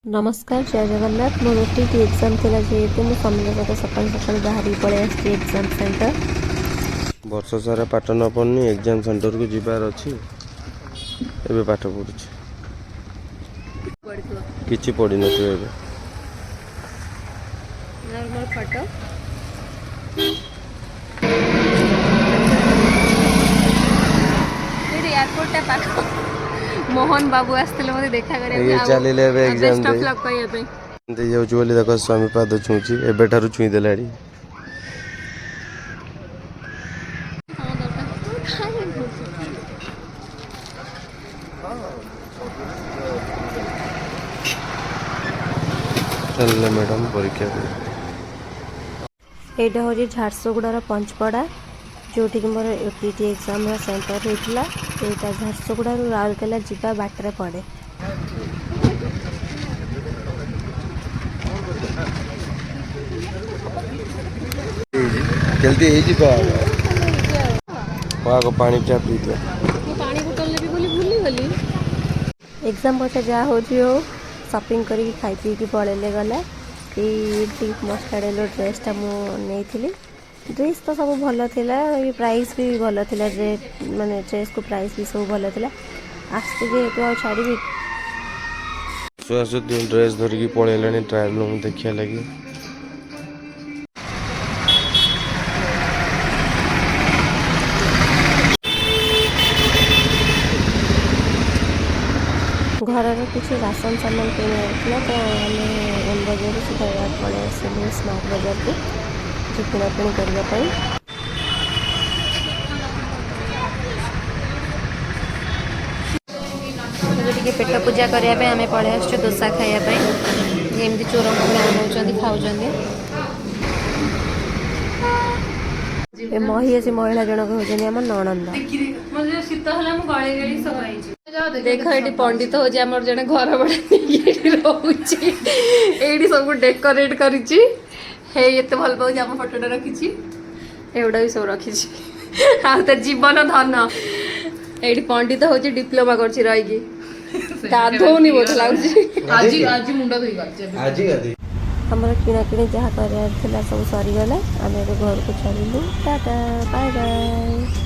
नमस्कार जय जगन्नाथ मोर OTT exam थिला जेहेतु मु समझ सका सकाल सकाल बाहरी पड़े आसी एग्जाम सेंटर वर्ष सारा पाठ न पढ़नी एग्जाम सेंटर को जीवार अच्छी एबे पाठ पढ़ुछि किछि पढ़ी नथिबे एबे नॉर्मल फोटो एयरपोर्ट टा पाख मोहन बाबू आसले मते देखा करे ये चलिले एबे एग्जाम बेस्ट ऑफ लक कहया पे दे जाउछ बोली देखो स्वामी पाद छुंची एबे ठारू छुई देलाडी चलले मैडम परीक्षा दे एटा हो झारसुगुड़ार पंचपड़ा जोटि कि मोर ओटीटी एग्जाम सेंटर होता यहाँ झारसुगुड़ा राउरकेला जीवा बाटर पड़े जल्दी हे जीवा को पानी चा पी दे पानी बोतल ने भी बोली भूली गली एग्जाम पछे जा हो शॉपिंग करी खाई पी की पळेले गला कि मस्टार्ड ड्रेसटा मुझे ड्रेस तो सब भल थिला प्राइस भी भल थिला माने ड्रेस को प्राइस भी सब भल थिला आस्ते जेहेतु आ छाड़ी सुआसु ड्रेस धरिकी पळेलानी ट्रायल रूम देखिया लगी घर किसी राशन सामान किना तो आम एम बजार सीधा पड़े आसलु स्मार्ट बजार को किनाकिणी करने पेट पूजा करने आम पड़े आस दोसा खायापी एमती चोर नौ खाऊँ मही महिला जनक होती आम नणंद देख ये पंडित हो जन घर भड़ा रोचे सब डेकोरेट करिए भल पाऊँ आम फटोटा रखी एगुड़ा भी सब रखी तो जीवन धन ये पंडित हूँ डिप्लोमा कर गाधौनी बहुत लगे आमर किणाकिणी जहाँ कर सब सरीगला आम घर को चलू टाटा बाय बाय।